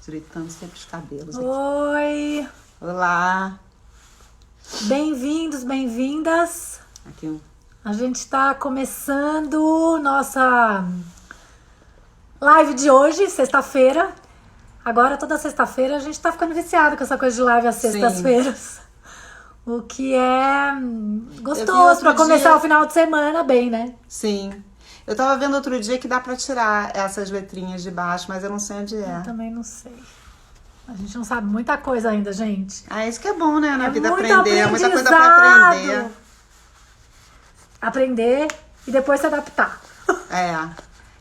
estreitando sempre os cabelos aqui. Oi! Olá! Bem-vindos, bem-vindas! Aqui A gente está começando nossa live de hoje, sexta-feira. Agora, toda sexta-feira, a gente está ficando viciado com essa coisa de live às sextas-feiras. O que é gostoso para começar o final de semana bem, né? Sim. Eu tava vendo outro dia que dá pra tirar essas letrinhas de baixo, mas eu não sei onde é. Eu também não sei. A gente não sabe muita coisa ainda, gente. Ah, isso que é bom, né? Na vida muito aprender. É muita coisa pra aprender. Aprender e depois se adaptar. É.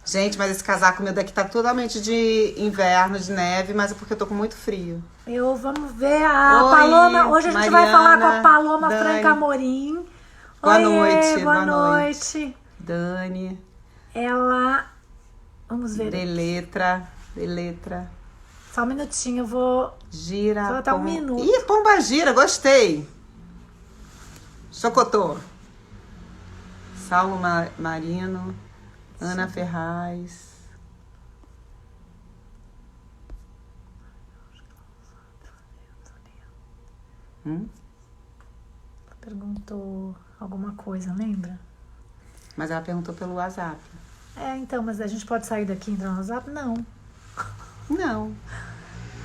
Gente, mas esse casaco meu daqui tá totalmente de inverno, de neve, mas é porque eu tô com muito frio. Vamos ver a Oi, Paloma. Hoje a gente vai falar com a Paloma Dani. Franca Amorim. Boa Oiê, noite. boa noite. Dani. Ela... Vamos ver. Deletra. Só um minutinho, eu vou... Gira. Só até um minuto. Ih, pomba gira, gostei. Chocotô. Saulo Marino. Ana Ferraz. Ela perguntou alguma coisa, lembra? Mas ela perguntou pelo WhatsApp. Então, mas a gente pode sair daqui e entrar no WhatsApp? Não. Não.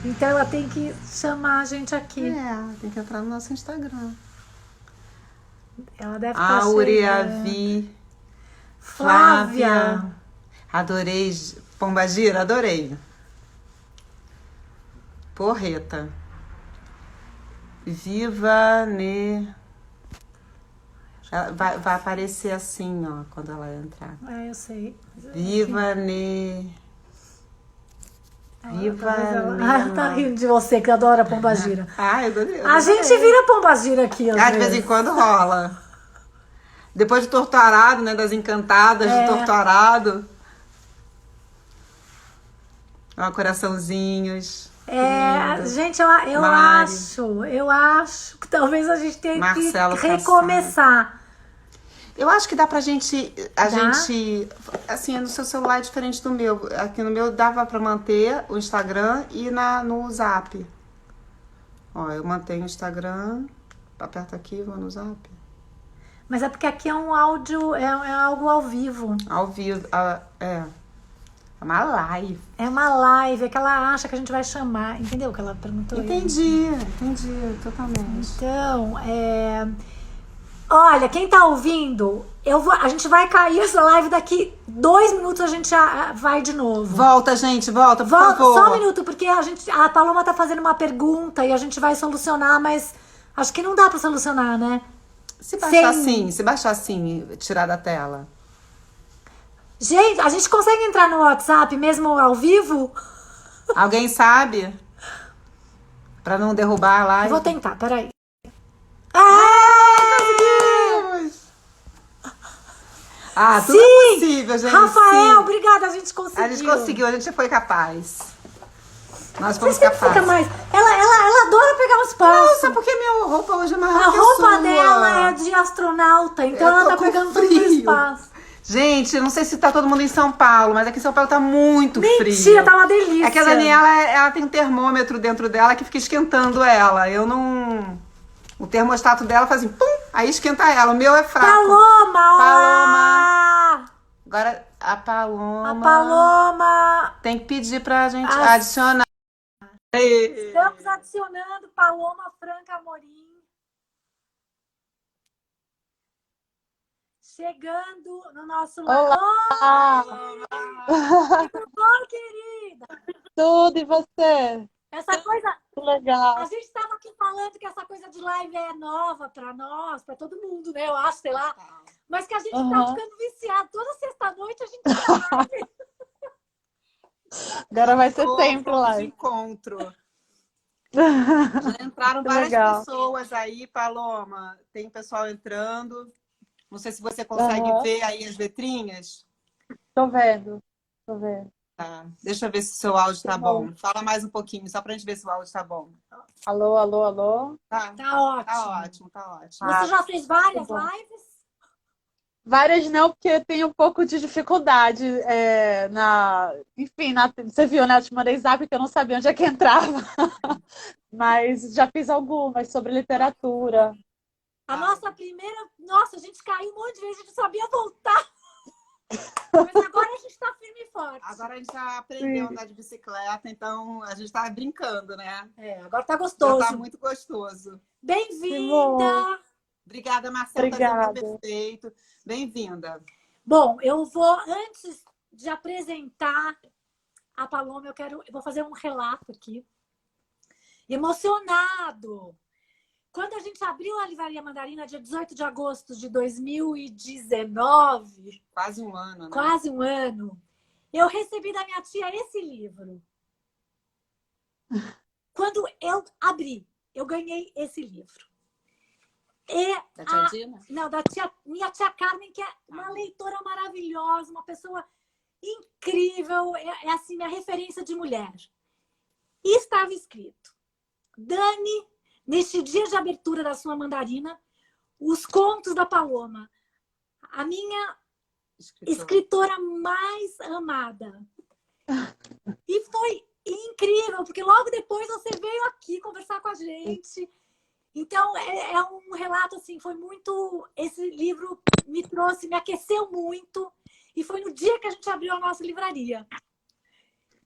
Então ela tem que chamar a gente aqui. Tem que entrar no nosso Instagram. Ela deve estar Áurea, chegando. Vi. Flávia. Adorei. Pombagira, adorei. Porreta. Viva Ne. Vai aparecer assim, ó, quando ela entrar. Eu sei. Viva Ne. Viva Ela tá rindo de você, que adora pombagira. Eu adorei. A gente vira pombagira aqui, às de vez em quando rola. Depois de Torturado, né? Das encantadas de Torturado. Ó, coraçãozinhos. Gente, eu acho que talvez a gente tenha Marcelo que recomeçar. Eu acho que dá pra gente, assim, no seu celular é diferente do meu. Aqui no meu dava pra manter o Instagram e no Zap. Ó, eu mantenho o Instagram, aperto aqui, vou no Zap. Mas é porque aqui é um áudio, é algo ao vivo. Ao vivo, é uma live. É uma live, é que ela acha que a gente vai chamar, entendeu o que ela perguntou? Entendi, totalmente. Então, olha, quem tá ouvindo, a gente vai cair essa live daqui 2 minutos, a gente já vai de novo. Volta, gente, volta, por favor. Só um minuto, porque a Paloma tá fazendo uma pergunta e a gente vai solucionar, mas acho que não dá pra solucionar, né? Se baixar assim, tirar da tela. Gente, a gente consegue entrar no WhatsApp mesmo ao vivo? Alguém sabe? Pra não derrubar a live. Eu vou tentar, peraí. Tudo é possível, gente. Rafael, obrigada, a gente conseguiu. A gente conseguiu, a gente foi capaz. Nós fomos Você capazes. fica mais... Ela adora pegar o espaço. Não, só porque minha roupa hoje é maior A que roupa sua. dela é de astronauta, então ela tá pegando todo o espaço. Gente, não sei se tá todo mundo em São Paulo, mas aqui em São Paulo tá muito frio. Mentira, tá uma delícia. É que a Daniela, ela tem um termômetro dentro dela que fica esquentando ela. Eu não... O termostato dela faz assim, pum, aí esquenta ela. O meu é fraco. Paloma! Paloma! Agora, a Paloma... Tem que pedir pra gente adicionar. Estamos adicionando Paloma Franca Amorim. Chegando no nosso... Olá! Tudo bom, querida? Tudo, e você? Essa coisa... Que legal. A gente estava aqui falando que essa coisa de live é nova para nós, para todo mundo, né? Eu acho, sei lá. Mas que a gente tá ficando viciado. Toda sexta-noite a gente tá live. Agora vai ser sempre live. Encontro. Já entraram várias legal. pessoas aí, Paloma. Tem pessoal entrando. Não sei se você consegue ver aí as letrinhas. Tô vendo. Tá. Deixa eu ver se o seu áudio tá bom. Fala mais um pouquinho, só pra gente ver se o áudio tá bom. Alô, alô, alô? Tá Tá ótimo. Tá ótimo, tá ótimo. Você já fez várias lives? Várias não, porque eu tenho um pouco de dificuldade enfim, você viu, né? Eu te mandei zap que eu não sabia onde é que entrava. Mas já fiz algumas sobre literatura. A nossa primeira. Nossa, a gente caiu um monte de vezes, a gente sabia voltar. Mas agora a gente está firme e forte. Agora a gente já aprendeu a Sim. andar de bicicleta, então a gente tá brincando, né? Agora tá Já gostoso. tá muito gostoso. Que Bem-vinda! bom. Obrigada, Marcelo, tá sendo Obrigada. perfeito. Bem-vinda. Bom, eu vou, antes de apresentar a Paloma, eu vou fazer um relato aqui. Emocionado! Quando a gente abriu a Livraria Mandarina, dia 18 de agosto de 2019, Quase um ano, né? quase um ano, eu recebi da minha tia esse livro. Quando eu abri, eu ganhei esse livro. Da tia Dina? Não, minha tia Carmen, que é uma leitora maravilhosa, uma pessoa incrível, é assim, minha referência de mulher. E estava escrito: Dani, neste dia de abertura da sua mandarina, os contos da Paloma, a minha escritora mais amada. E foi incrível, porque logo depois você veio aqui conversar com a gente. Então, é um relato, assim, foi muito... Esse livro me trouxe, me aqueceu muito. E foi no dia que a gente abriu a nossa livraria.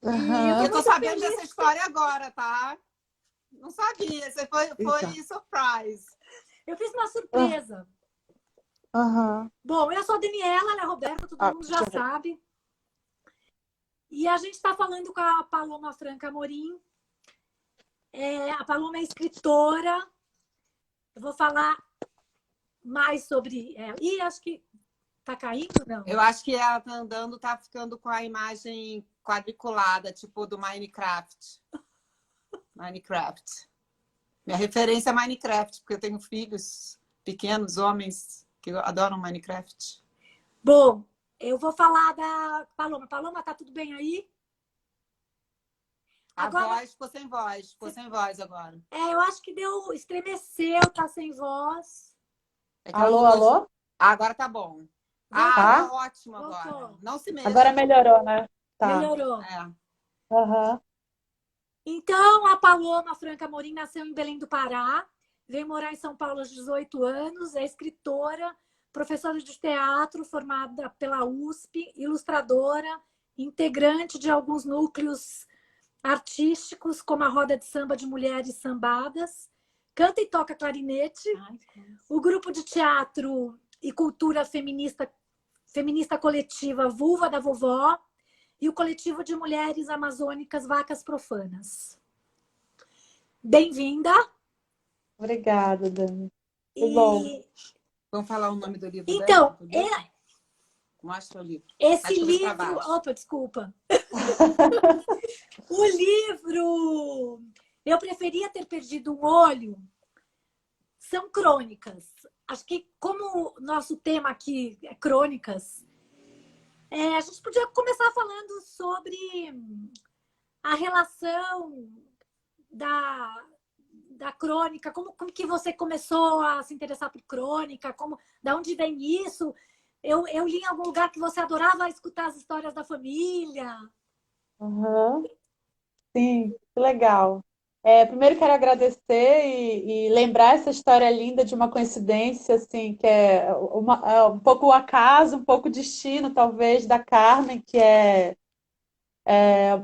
Uhum. Eu tô sabendo dessa história agora, tá? Não sabia. Você foi surprise. Eu fiz uma surpresa. Uhum. Bom, eu sou a Daniela, né, Roberta? Todo mundo já sabe. E a gente está falando com a Paloma Franca Amorim. A Paloma é escritora. Eu vou falar mais sobre ela. Ih, acho que tá caindo, não? Eu acho que ela tá andando, tá ficando com a imagem quadriculada, tipo do Minecraft. Minecraft. Minha referência é Minecraft, porque eu tenho filhos pequenos, homens, que adoram Minecraft. Bom, eu vou falar da Paloma. Paloma, tá tudo bem aí? Agora... voz ficou sem voz. Ficou sem voz agora. Eu acho que estremeceu, tá sem voz. Alô, alô? Agora tá bom. Tá ótimo agora. Voltou. Não se mexa. Agora melhorou, né? Tá. Melhorou. Uhum. Então, a Paloma Franca Amorim nasceu em Belém do Pará, veio morar em São Paulo aos 18 anos, é escritora, professora de teatro, formada pela USP, ilustradora, integrante de alguns núcleos artísticos, como a Roda de Samba de Mulheres Sambadas, canta e toca clarinete, o grupo de teatro e cultura feminista coletiva Vulva da Vovó e o coletivo de mulheres amazônicas Vacas Profanas. Bem-vinda! Obrigada, Dani. Muito bom. Vamos falar o nome do livro então, dela? Mostra o livro. Esse livro... Opa, desculpa. O livro Eu Preferia Ter Perdido um Olho são crônicas. Acho que como o nosso tema aqui é crônicas, a gente podia começar falando sobre a relação da crônica, como que você começou a se interessar por crônica, da onde vem isso? Eu li em algum lugar que você adorava escutar as histórias da família. Uhum. Sim, que legal. Primeiro quero agradecer e lembrar essa história linda de uma coincidência, assim, que é um pouco o acaso, um pouco o destino, talvez, da Carmen, que é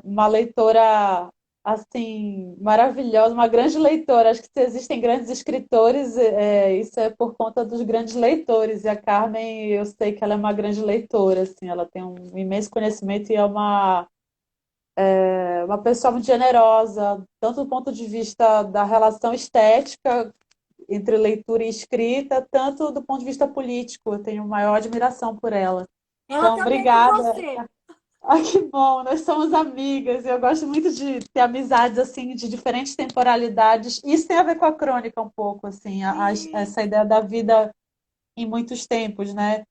uma leitora, assim, maravilhosa, uma grande leitora. Acho que se existem grandes escritores, isso é por conta dos grandes leitores. E a Carmen, eu sei que ela é uma grande leitora, assim, ela tem um imenso conhecimento e é uma pessoa muito generosa, tanto do ponto de vista da relação estética entre leitura e escrita, tanto do ponto de vista político. Eu tenho maior admiração por ela. Ela Então, também obrigada. com você. Ai, que bom, nós somos amigas. Eu gosto muito de ter amizades assim de diferentes temporalidades. Isso tem a ver com a crônica um pouco, assim, essa ideia da vida em muitos tempos, né?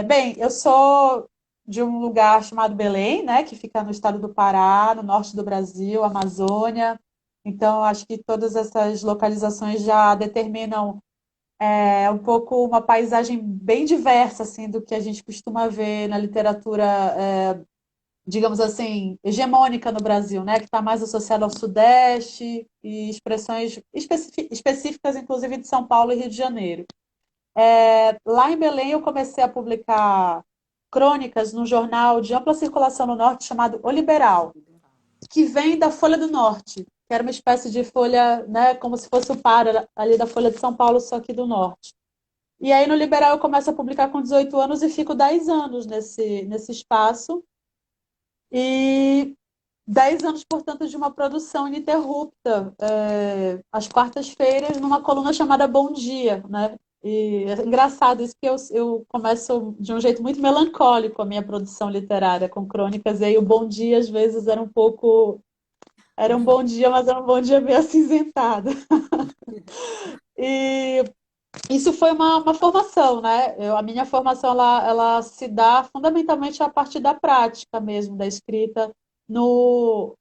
Bem, eu sou de um lugar chamado Belém, né, que fica no estado do Pará, no norte do Brasil, Amazônia. Então, acho que todas essas localizações já determinam É um pouco uma paisagem bem diversa, assim, do que a gente costuma ver na literatura, digamos assim, hegemônica no Brasil, né? Que está mais associada ao Sudeste e expressões específicas, inclusive, de São Paulo e Rio de Janeiro. Lá em Belém, eu comecei a publicar crônicas num jornal de ampla circulação no Norte chamado O Liberal, que vem da Folha do Norte, que era uma espécie de folha, né, como se fosse o par ali da Folha de São Paulo, só que do Norte. E aí no Liberal eu começo a publicar com 18 anos e fico 10 anos nesse espaço. E 10 anos, portanto, de uma produção ininterrupta, às quartas-feiras, numa coluna chamada Bom Dia, né? E é engraçado isso que eu começo de um jeito muito melancólico a minha produção literária, com crônicas, e aí o Bom Dia, às vezes, era um pouco... Era um bom dia, mas era um bom dia meio acinzentado. E isso foi uma formação, né? A minha formação ela se dá fundamentalmente a partir da prática mesmo, da escrita no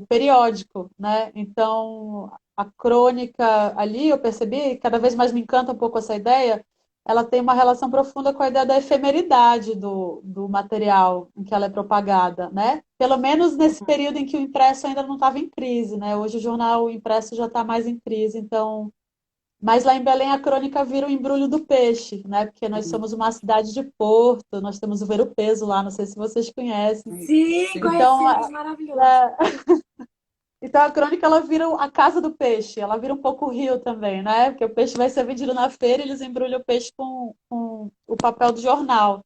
periódico, né? Então, a crônica ali, eu percebi, cada vez mais me encanta um pouco essa ideia, ela tem uma relação profunda com a ideia da efemeridade do material em que ela é propagada, né? Pelo menos nesse período em que o impresso ainda não estava em crise, né? Hoje o jornal impresso já está mais em crise, então mas lá em Belém a crônica vira o embrulho do peixe, né? Porque nós somos uma cidade de porto, nós temos o Ver-o-Peso lá, não sei se vocês conhecem. Sim, Então, conhecemos, maravilhoso. então a crônica ela vira a casa do peixe, ela vira um pouco o rio também, né? Porque o peixe vai ser vendido na feira e eles embrulham o peixe com o papel do jornal.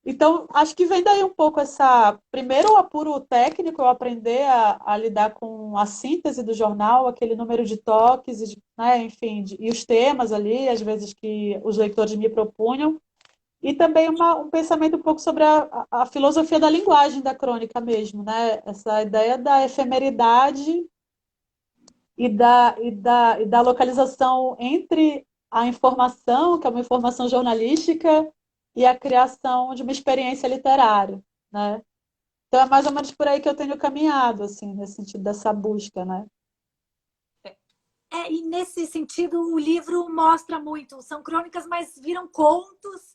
Então, acho que vem daí um pouco essa. Primeiro, o apuro técnico, eu aprender a lidar com a síntese do jornal, aquele número de toques, né, enfim, e os temas ali, às vezes que os leitores me propunham. E também um pensamento um pouco sobre a filosofia da linguagem da crônica mesmo, né? Essa ideia da efemeridade e da localização entre a informação, que é uma informação jornalística, e a criação de uma experiência literária, né? Então é mais ou menos por aí que eu tenho caminhado, assim, nesse sentido dessa busca, né? E nesse sentido, o livro mostra muito. São crônicas, mas viram contos.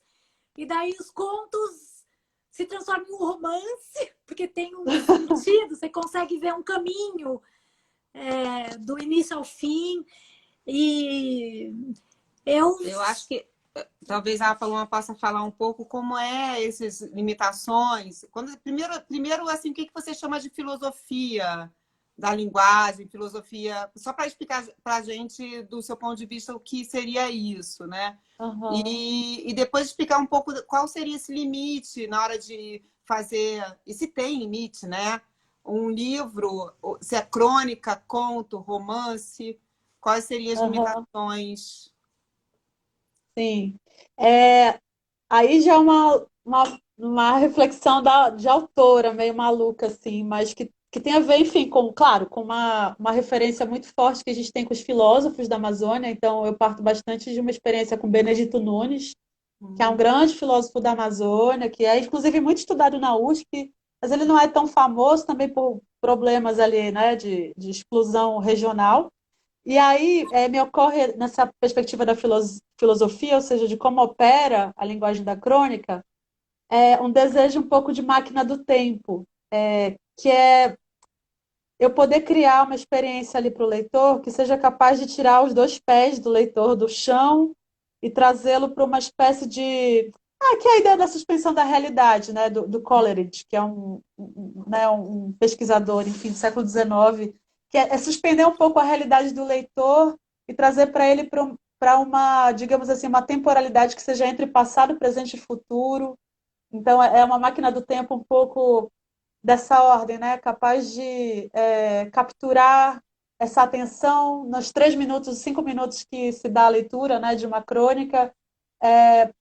E daí os contos se transformam em um romance, porque tem um sentido. Você consegue ver um caminho do início ao fim. E Eu acho que talvez a Paloma possa falar um pouco como é essas limitações. Primeiro assim, o que você chama de filosofia da linguagem, filosofia, só para explicar para a gente, do seu ponto de vista, o que seria isso, né? Uhum. E depois explicar um pouco qual seria esse limite na hora de fazer, e se tem limite, né? Um livro, se é crônica, conto, romance, quais seriam as Uhum. limitações? Sim. Aí já é uma reflexão de autora, meio maluca, assim, mas que tem a ver, enfim, claro, com uma referência muito forte que a gente tem com os filósofos da Amazônia. Então, eu parto bastante de uma experiência com Benedito Nunes, que é um grande filósofo da Amazônia, que é, inclusive, muito estudado na USP, mas ele não é tão famoso também por problemas ali, né, de exclusão regional. E aí me ocorre, nessa perspectiva da filosofia, ou seja, de como opera a linguagem da crônica, um desejo um pouco de máquina do tempo, que é eu poder criar uma experiência ali para o leitor que seja capaz de tirar os dois pés do leitor do chão e trazê-lo para uma espécie de... que é a ideia da suspensão da realidade, né, do Coleridge, que é né, um pesquisador, enfim, do século XIX, que é suspender um pouco a realidade do leitor e trazer para ele para uma, digamos assim, uma temporalidade que seja entre passado, presente e futuro. Então, é uma máquina do tempo um pouco dessa ordem, né? Capaz de capturar essa atenção nos 3 minutos, 5 minutos que se dá a leitura, né, de uma crônica,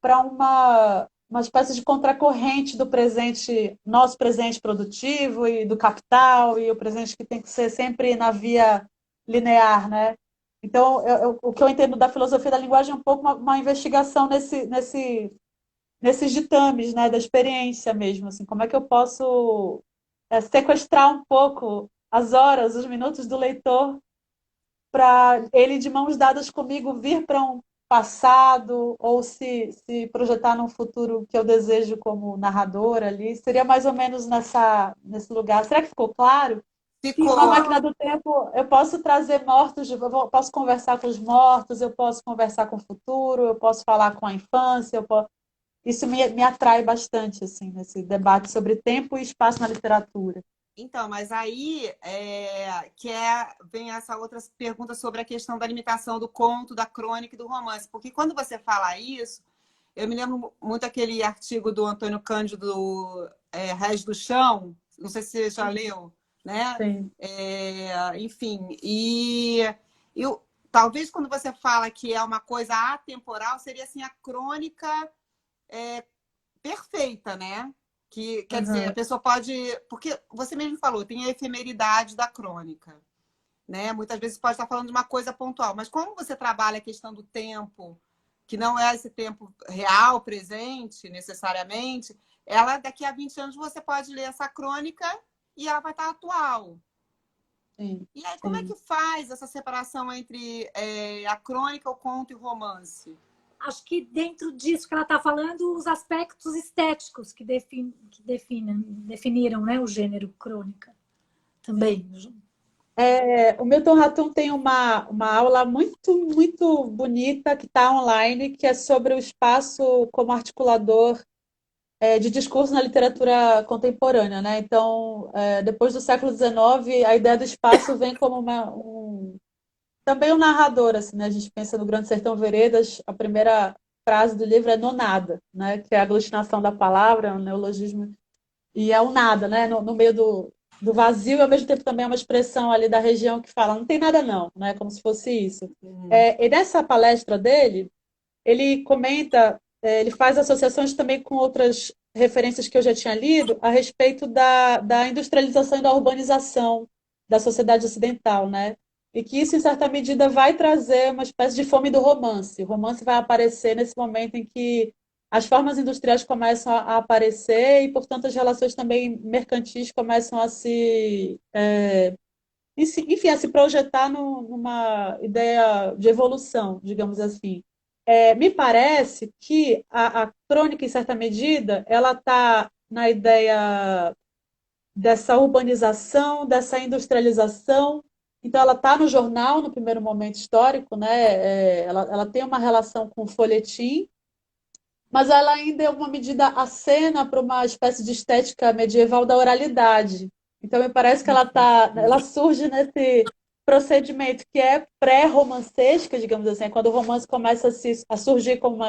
para uma espécie de contracorrente do presente, nosso presente produtivo e do capital, e o presente que tem que ser sempre na via linear, né? Então, o que eu entendo da filosofia da linguagem é um pouco uma investigação nesses ditames, né, da experiência mesmo, assim, como é que eu posso sequestrar um pouco as horas, os minutos do leitor para ele, de mãos dadas comigo, vir para um passado ou se projetar num futuro que eu desejo como narradora ali. Seria mais ou menos nesse lugar. Será que ficou claro? Que uma Ficou. máquina do tempo, eu posso trazer mortos, posso conversar com os mortos, eu posso conversar com o futuro, eu posso falar com a infância, isso me atrai bastante, assim, nesse debate sobre tempo e espaço na literatura. Então, mas aí vem essa outra pergunta sobre a questão da limitação do conto, da crônica e do romance. Porque quando você fala isso, eu me lembro muito aquele artigo do Antônio Cândido, Réis do Chão, não sei se você já leu, né? Sim. Enfim, talvez quando você fala que é uma coisa atemporal, seria assim a crônica perfeita, né? Que, quer dizer, a pessoa pode... Porque você mesmo falou, tem a efemeridade da crônica, né? Muitas vezes pode estar falando de uma coisa pontual, mas como você trabalha a questão do tempo, que não é esse tempo real, presente, necessariamente, ela, daqui a 20 anos, você pode ler essa crônica e ela vai estar atual. Sim, E aí, como é que faz essa separação entre a crônica, o conto e o romance? Acho que dentro disso que ela está falando, os aspectos estéticos que definiram, né, o gênero crônica também. O Milton Ratum tem uma aula muito, muito bonita que está online, que é sobre o espaço como articulador de discurso na literatura contemporânea, né? Então, depois do século XIX, a ideia do espaço vem como também um narrador, assim, né? A gente pensa no Grande Sertão Veredas, a primeira frase do livro é nonada, né? Que é a aglutinação da palavra, um neologismo, e é o nada, né? No meio do vazio, e ao mesmo tempo também é uma expressão ali da região que fala, não tem nada não, né? Como se fosse isso. E nessa palestra dele, ele comenta, ele faz associações também com outras referências que eu já tinha lido a respeito da industrialização e da urbanização da sociedade ocidental, né? E que isso, em certa medida, vai trazer uma espécie de fome do romance. O romance vai aparecer nesse momento em que as formas industriais começam a aparecer e, portanto, as relações também mercantis começam a enfim, a se projetar numa ideia de evolução, digamos assim. Me parece que a crônica, em certa medida, ela está na ideia dessa urbanização, dessa industrialização. Então, ela está no jornal, no primeiro momento histórico, né? Ela tem uma relação com o folhetim, mas ela ainda, em alguma medida, acena para uma espécie de estética medieval da oralidade. Então, me parece que ela surge nesse procedimento que é pré-romancesca, digamos assim, quando o romance começa a surgir como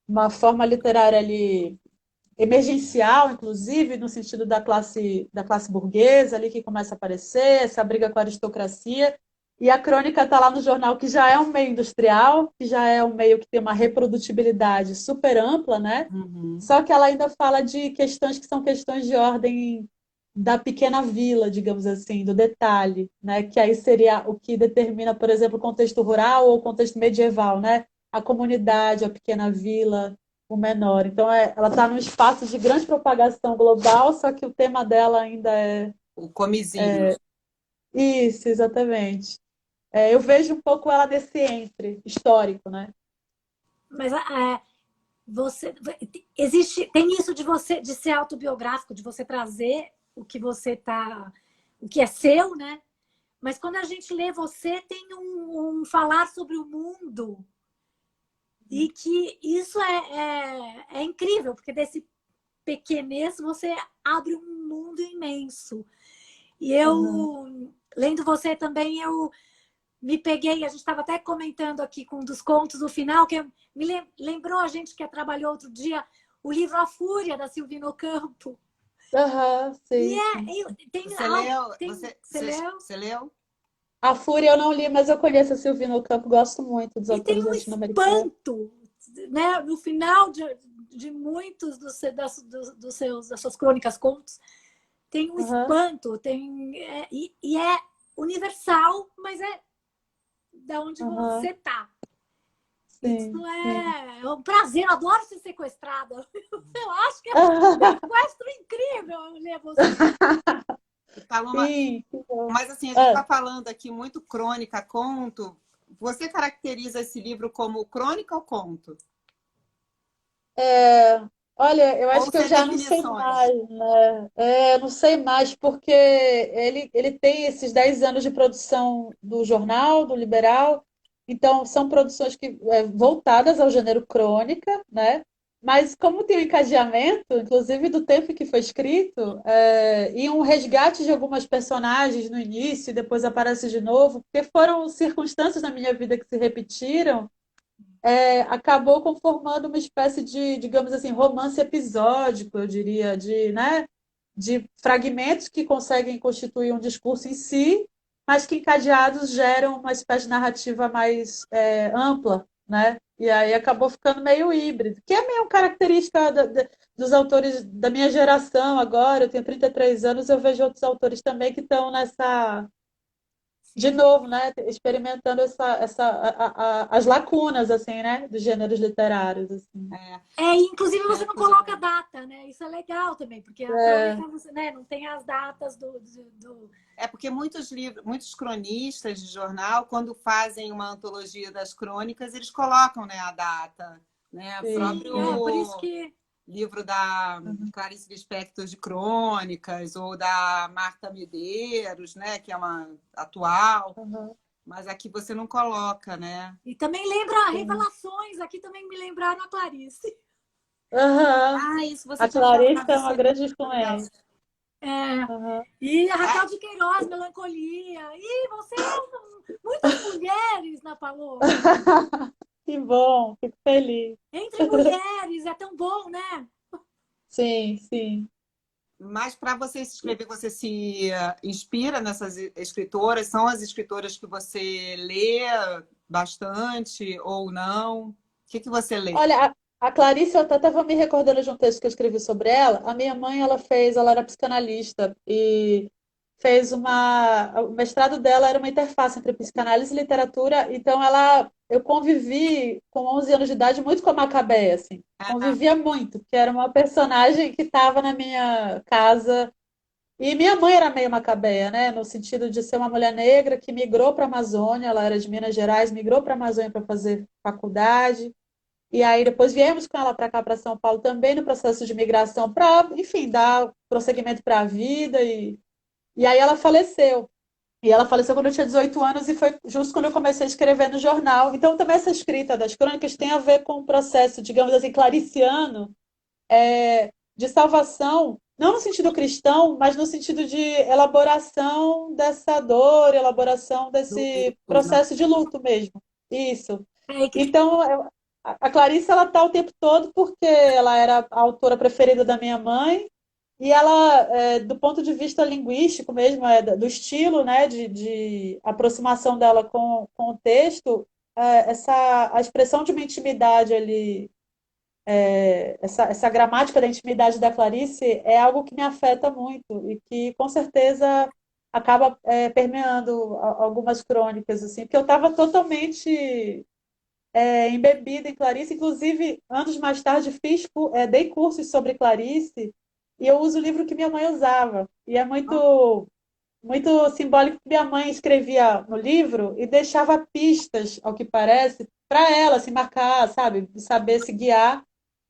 uma forma literária ali emergencial, inclusive, no sentido da classe burguesa ali que começa a aparecer, essa briga com a aristocracia. E a crônica está lá no jornal, que já é um meio industrial, que já é um meio que tem uma reprodutibilidade super ampla, né? Só que ela ainda fala de questões que são questões de ordem da pequena vila, digamos assim, do detalhe, né? Que aí seria o que determina, por exemplo, o contexto rural ou o contexto medieval, né? A comunidade, a pequena vila, o menor. Então, ela está num espaço de grande propagação global, só que o tema dela ainda é... O comizinho. Isso, exatamente. Eu vejo um pouco ela nesse entre histórico, né? Mas você tem isso de você de ser autobiográfico, de você trazer o que o que é seu, né? Mas quando a gente lê você, tem um falar sobre o mundo. E que isso é incrível, porque desse pequenez você abre um mundo imenso. E eu, lendo você também, eu me peguei, a gente estava até comentando aqui com um dos contos no final, que me lembrou a gente que trabalhou outro dia o livro A Fúria, da Silvina Ocampo. Sim. Tem Você algo, leu? Você leu? A Fúria eu não li, mas eu conheço a Silvina Ocampo, gosto muito dos E tem autores um latino-americanos. espanto, né? No final de muitos das suas crônicas, contos, tem um espanto, e é universal, mas é da onde você está. Isso é um prazer, eu adoro ser sequestrada. Eu acho que é um sequestro incrível ler você. Fala uma... Sim, que bom. Mas assim, a gente Ah, está falando aqui muito crônica, conto. Você caracteriza esse livro como crônica ou conto? é, olha, eu acho Ou que eu sem já não sei definições? mais, né? Eu não sei mais, porque ele tem esses 10 anos de produção do jornal, do Liberal, então são produções que voltadas ao gênero crônica, né? Mas como tem um encadeamento, inclusive do tempo que foi escrito, e um resgate de algumas personagens no início e depois aparece de novo, porque foram circunstâncias na minha vida que se repetiram, acabou conformando uma espécie de, digamos assim, romance episódico, eu diria, né, de fragmentos que conseguem constituir um discurso em si, mas que encadeados geram uma espécie de narrativa mais ampla, né? E aí acabou ficando meio híbrido, que é meio característica dos autores da minha geração agora. Eu tenho 33 anos, eu vejo outros autores também que estão nessa, de Sim. novo, né, experimentando as lacunas, assim, né, dos gêneros literários, assim. É, Inclusive você não coloca data, né? Isso é legal também, porque a É, crônica você, né, não tem as datas do... é porque muitos livros, muitos cronistas de jornal, quando fazem uma antologia das crônicas, eles colocam, né, a data, né? O sim, Sim, sim. por isso próprio que... livro da Clarice Lispector de Crônicas, ou da Marta Medeiros, né, que é uma atual, Uhum, mas aqui você não coloca, né? E também lembra sim. Revelações, aqui também me lembraram a Clarice. Uhum. Ah, isso você A tinha Clarice falado, é isso uma é grande muito legal. influência. É, Uhum. e a É, Raquel de Queiroz, Melancolia. E você, muitas mulheres na Paloma. Que bom, fico feliz. Entre mulheres, é tão bom, né? Sim, sim. mas para você se escrever, você se inspira nessas escritoras? São as escritoras que você lê bastante ou não? O que você lê? Olha, a Clarice, eu até estava me recordando de um texto que eu escrevi sobre ela. A minha mãe, ela era psicanalista e fez o mestrado dela era uma interface entre psicanálise e literatura. Então, eu convivi com 11 anos de idade muito com a Macabea, assim. Ah, Convivia muito, porque era uma personagem que estava na minha casa. E minha mãe era meio Macabea, né? No sentido de ser uma mulher negra que migrou para a Amazônia, ela era de Minas Gerais, migrou para a Amazônia para fazer faculdade. E aí depois viemos com ela para cá, para São Paulo, também no processo de migração, para, enfim, dar prosseguimento para a vida. E aí ela faleceu. E ela faleceu quando eu tinha 18 anos e foi justo quando eu comecei a escrever no jornal. Então também essa escrita das crônicas tem a ver com o processo, digamos assim, clariciano, de salvação, não no sentido cristão, mas no sentido de elaboração dessa dor, elaboração do desse livro, né? processo de luto mesmo. Isso. É, que Então, a Clarice, ela tá o tempo todo porque ela era a autora preferida da minha mãe e ela, do ponto de vista linguístico mesmo, do estilo, né, de aproximação dela com o texto, a expressão de uma intimidade ali, essa gramática da intimidade da Clarice é algo que me afeta muito e que, com certeza, acaba permeando algumas crônicas, assim, porque eu estava totalmente embebida em Clarice. Inclusive, anos mais tarde, dei cursos sobre Clarice e eu uso o livro que minha mãe usava. E é muito, muito simbólico que minha mãe escrevia no livro e deixava pistas, ao que parece, para ela se marcar, sabe? Saber se guiar.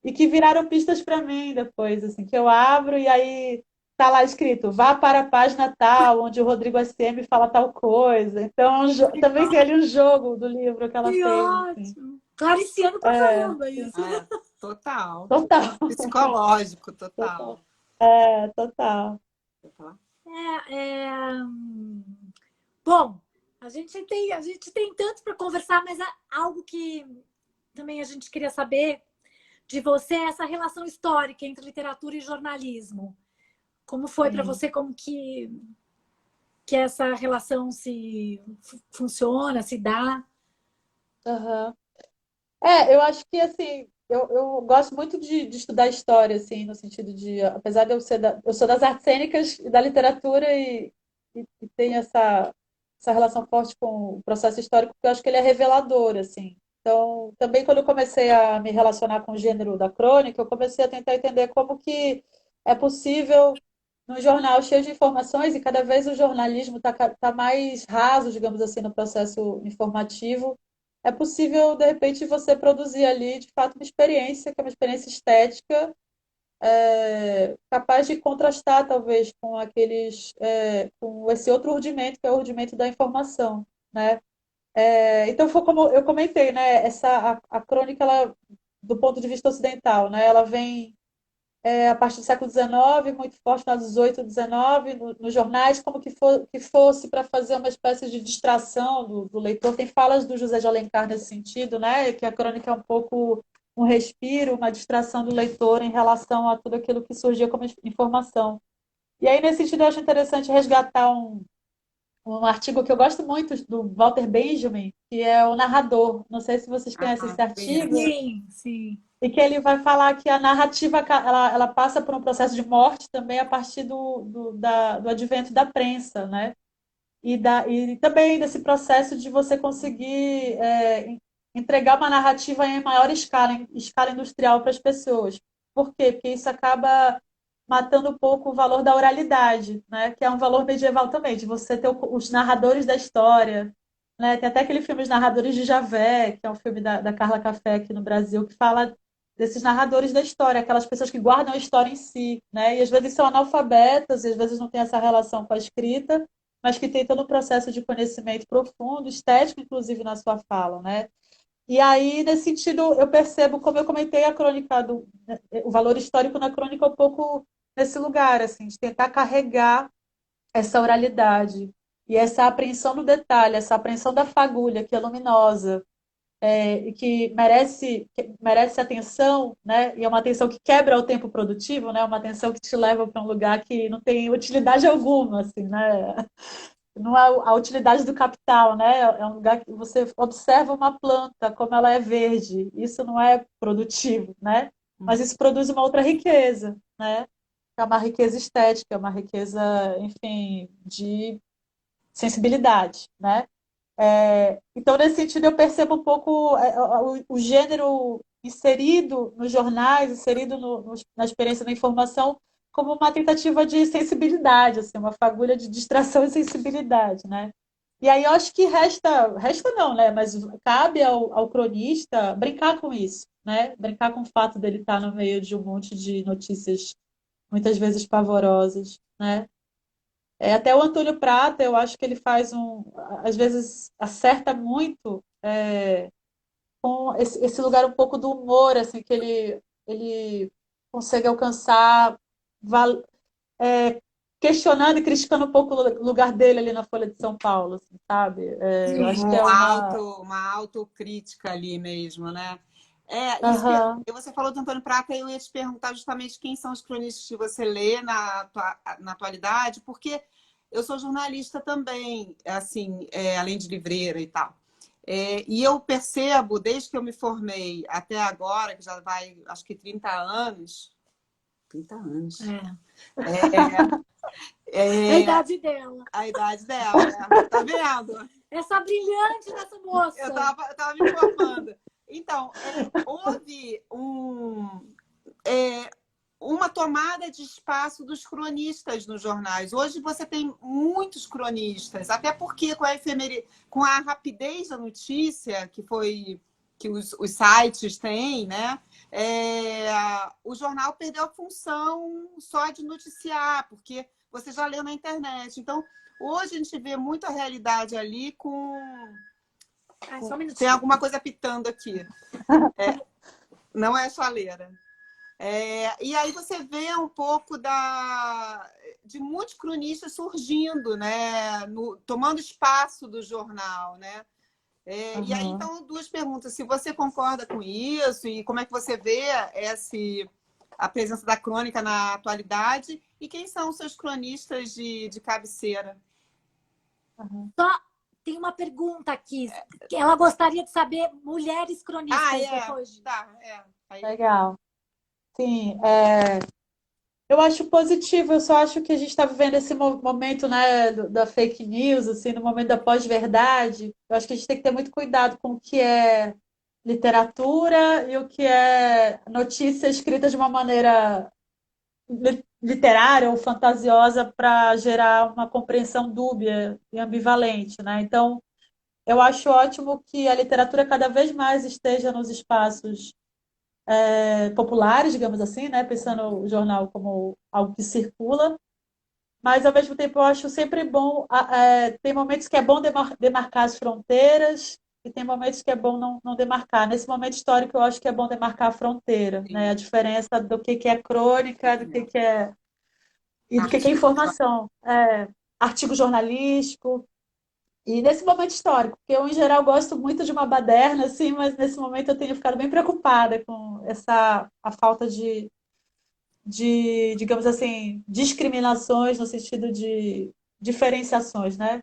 E que viraram pistas para mim depois, assim, que eu abro e aí tá lá escrito, vá para a página tal, onde o Rodrigo SM fala tal coisa. Então, também tem ali um jogo do livro que ela que fez, assim. ótimo! Clariciano pra É, caramba sim. isso. É, total. Total, Psicológico, total. total. Total. É, bom, a gente tem tanto para conversar, mas algo que também a gente queria saber de você é essa relação histórica entre literatura e jornalismo. Como foi para Sim. você, como que essa relação se funciona, se dá? Uhum. Eu acho que assim, eu gosto muito de estudar história, assim, no sentido de, apesar de eu sou das artes cênicas e da literatura e tenho essa relação forte com o processo histórico, porque eu acho que ele é revelador, assim. Então, também quando eu comecei a me relacionar com o gênero da crônica, eu comecei a tentar entender como que é possível num jornal cheio de informações e cada vez o jornalismo tá mais raso, digamos assim, no processo informativo, é possível, de repente, você produzir ali, de fato, uma experiência, que é uma experiência estética, capaz de contrastar, talvez, com com esse outro rudimento, que é o rudimento da informação, né? Então, foi como eu comentei, né? A crônica, ela, do ponto de vista ocidental, né? Ela vem a partir do século XIX, muito forte no XVIII, XIX, nos jornais, como que fosse para fazer uma espécie de distração do leitor. Tem falas do José de Alencar nesse sentido, né? Que a crônica é um pouco um respiro, uma distração do leitor em relação a tudo aquilo que surgia como informação. E aí, nesse sentido, eu acho interessante resgatar um artigo que eu gosto muito do Walter Benjamin, que é o narrador. Não sei se vocês conhecem Ah, esse artigo, conheço. Sim, sim. e que ele vai falar que a narrativa ela passa por um processo de morte também a partir do advento da prensa, né? E também desse processo de você conseguir entregar uma narrativa em maior escala, em escala industrial para as pessoas. Por quê? Porque isso acaba matando um pouco o valor da oralidade, né? Que é um valor medieval também, de você ter os narradores da história. Né? Tem até aquele filme Os Narradores de Javé, que é um filme da Carla Café aqui no Brasil, que fala desses narradores da história, aquelas pessoas que guardam a história em si, né? E às vezes são analfabetas, e às vezes não têm essa relação com a escrita, mas que tem todo um processo de conhecimento profundo, estético, inclusive, na sua fala, né? E aí, nesse sentido, eu percebo, como eu comentei, o valor histórico na crônica um pouco nesse lugar, assim, de tentar carregar essa oralidade e essa apreensão do detalhe, essa apreensão da fagulha, que é luminosa, e que merece atenção, né? E é uma atenção que quebra o tempo produtivo, né? Uma atenção que te leva para um lugar que não tem utilidade alguma, assim, né? Não é a utilidade do capital, né? É um lugar que você observa uma planta, como ela é verde. Isso não é produtivo, né? Mas isso produz uma outra riqueza, né? É uma riqueza estética, é uma riqueza, enfim, de sensibilidade, né? Então, nesse sentido, eu percebo um pouco o gênero inserido nos jornais, inserido na experiência da informação, como uma tentativa de sensibilidade, assim, uma fagulha de distração e sensibilidade, né? E aí eu acho que resta não, né? Mas cabe ao cronista brincar com isso, né? Brincar com o fato dele estar no meio de um monte de notícias muitas vezes pavorosas, né? Até o Antônio Prata, eu acho que ele faz às vezes acerta muito com esse lugar um pouco do humor, assim, que ele consegue alcançar, val- é, questionando e criticando um pouco o lugar dele ali na Folha de São Paulo, assim, sabe? Eu acho que é uma. Uma autocrítica ali mesmo, né? É, isso que Aham, você falou do Antônio Prata, eu ia te perguntar justamente quem são os cronistas que você lê na atualidade, porque eu sou jornalista também, assim, além de livreira e tal. E eu percebo, desde que eu me formei até agora, que já vai, acho que 30 anos, 30 anos, É. É a é, idade dela. a idade dela, tá vendo? Essa brilhante dessa moça. Eu tava me formando. Então, houve é, uma tomada de espaço dos cronistas nos jornais. Hoje você tem muitos cronistas, até porque com a rapidez da notícia que os sites têm, né? O jornal perdeu a função só de noticiar, porque você já leu na internet. Então, hoje a gente vê muita realidade ali Só um tem minutinho. alguma coisa pitando aqui. Não é chaleira. E aí você vê um pouco de muitos cronistas surgindo, né? Tomando espaço do jornal, né? E aí, aham. então, duas perguntas. Se você concorda com isso e como é que você vê a presença da crônica na atualidade e quem são os seus cronistas de cabeceira? Só tem uma pergunta aqui. Que ela gostaria de saber mulheres Ah, cronistas depois de. tá, Aí, Legal. Sim, eu acho positivo, eu só acho que a gente está vivendo esse momento, né, da fake news, assim, no momento da pós-verdade. Eu acho que a gente tem que ter muito cuidado com o que é literatura e o que é notícia escrita de uma maneira literária ou fantasiosa para gerar uma compreensão dúbia e ambivalente, né? Então, eu acho ótimo que a literatura cada vez mais esteja nos espaços populares, digamos assim, né? Pensando o jornal como algo que circula, mas ao mesmo tempo eu acho sempre bom. Tem momentos que é bom demarcar as fronteiras e tem momentos que é bom não demarcar. Nesse momento histórico, eu acho que é bom demarcar a fronteira, né? A Sim. diferença do que é crônica, do que é e do que é Artigo. informação, artigo jornalístico. E nesse momento histórico, porque eu, em geral, gosto muito de uma baderna, assim, mas nesse momento eu tenho ficado bem preocupada com a falta digamos assim, discriminações no sentido de diferenciações, né?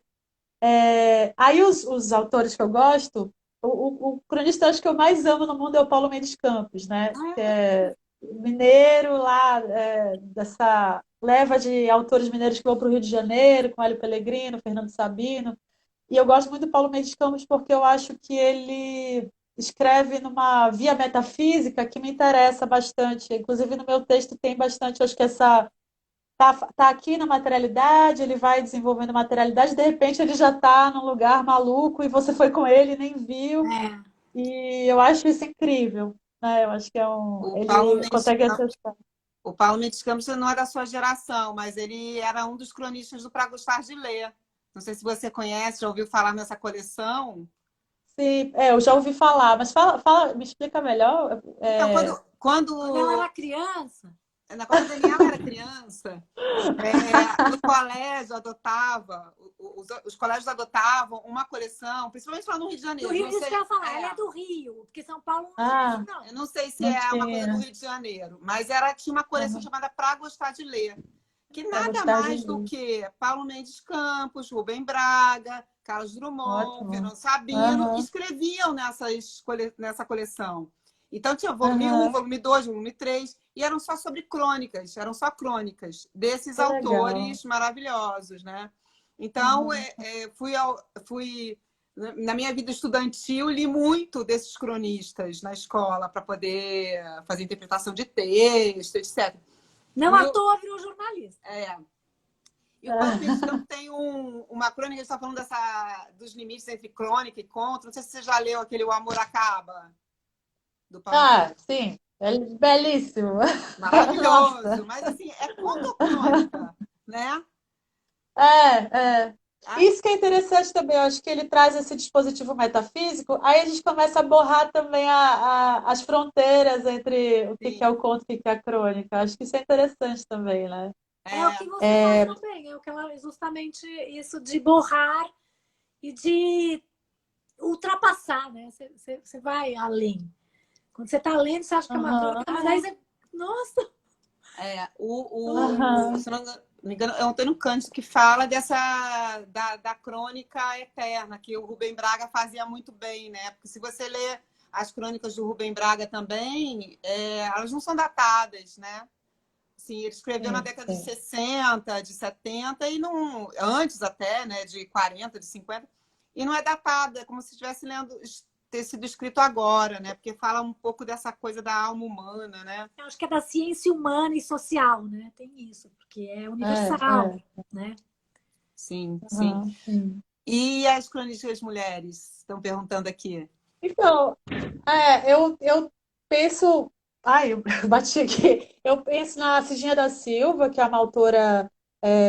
Aí os autores que eu gosto, o cronista acho que eu mais amo no mundo é o Paulo Mendes Campos, né? Que é mineiro lá, dessa leva de autores mineiros que vão para o Rio de Janeiro, com Hélio Pellegrino, Fernando Sabino. E eu gosto muito do Paulo Mendes Campos porque eu acho que ele escreve numa via metafísica que me interessa bastante. Inclusive, no meu texto tem bastante, acho que essa. Tá aqui na materialidade, ele vai desenvolvendo materialidade, de repente ele já está num lugar maluco e você foi com ele e nem viu. É. E eu acho isso incrível, né? Eu acho que O Paulo ele Mendes, consegue acessar. o Paulo Mendes Campos não é da sua geração, mas ele era um dos cronistas do Pra Gostar de Ler. Não sei se você conhece, já ouviu falar nessa coleção. Sim, eu já ouvi falar, mas me explica melhor. Então, Quando ela quando era criança, quando a Daniela era criança, no colégio adotava, os colégios adotavam uma coleção, principalmente lá no Rio de do Janeiro. Rio, Não isso que eu sei, ia falar, ela é do Rio, porque São Paulo não tinha isso, Ah, eu não. não sei se não é uma coisa do tinha. Rio de Janeiro, mas tinha uma coleção Uhum. chamada Pra Gostar de Ler, que Para nada gostar de mais do ler. que Paulo Mendes Campos, Rubem Braga, Carlos Drummond, Ótimo. Fernando Sabino, Aham, escreviam nessa coleção. Então tinha volume um, aham. volume 2, volume 3, e eram só sobre crônicas, eram só crônicas desses Que legal. autores maravilhosos, né? Então, Uhum. fui na minha vida estudantil, li muito desses cronistas na escola para poder fazer interpretação de texto, etc. Não E à o, toa virou jornalista. é, e o Paulo Mendes Campos tem uma crônica, ele está falando dos limites entre crônica e conto. Não sei se você já leu aquele O Amor Acaba, do Paulo Mendes. Ah, sim. Belíssimo. Maravilhoso, Nossa. mas assim, é conto ou crônica, né? É. Ah, Isso que é interessante também, eu acho que ele traz esse dispositivo metafísico, aí a gente começa a borrar também as fronteiras entre o que é sim, o conto e o que é a crônica. Acho que isso é interessante também, né? É o que é, você faz também, é o que ela, justamente isso de borrar e de ultrapassar, né? Você vai além. Quando você está lendo, você acha que é uma Aham, crônica, mas aí você. Nossa! se aham. não me engano, é o Antônio Cândido que fala da crônica eterna, que o Rubem Braga fazia muito bem, né? Porque se você lê as crônicas do Rubem Braga também, elas não são datadas, né? Assim, ele escreveu na Sim, década de sim. 60, de 70 e não antes até, né, de 40, de 50, e não é datada, é como se estivesse lendo ter sido escrito agora, né? Porque fala um pouco dessa coisa da alma humana, né? Eu acho que é da ciência humana e social, né? Tem isso, porque é universal, É. né? Sim, sim. Aham, sim. E as cronistas mulheres? Estão perguntando aqui. Então, eu penso. Ai, eu bati aqui. Eu penso na Cidinha da Silva, que é uma autora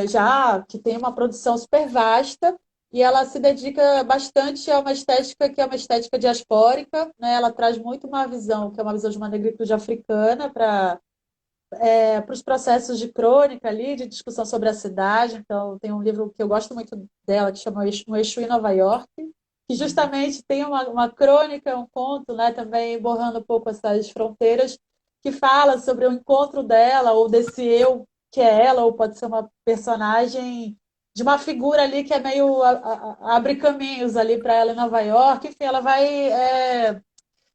já que tem uma produção super vasta, e ela se dedica bastante a uma estética que é uma estética diaspórica, né? Ela traz muito uma visão, que é uma visão de uma negritude africana, para os processos de crônica ali, de discussão sobre a cidade. Então, tem um livro que eu gosto muito dela, que chama Um Exu em Nova York, que Uhum. justamente tem uma crônica, um conto, né, também borrando um pouco essas fronteiras, que fala sobre o encontro dela, ou desse eu que é ela, ou pode ser uma personagem de uma figura ali que é meio abre caminhos ali para ela em Nova York. Enfim, ela vai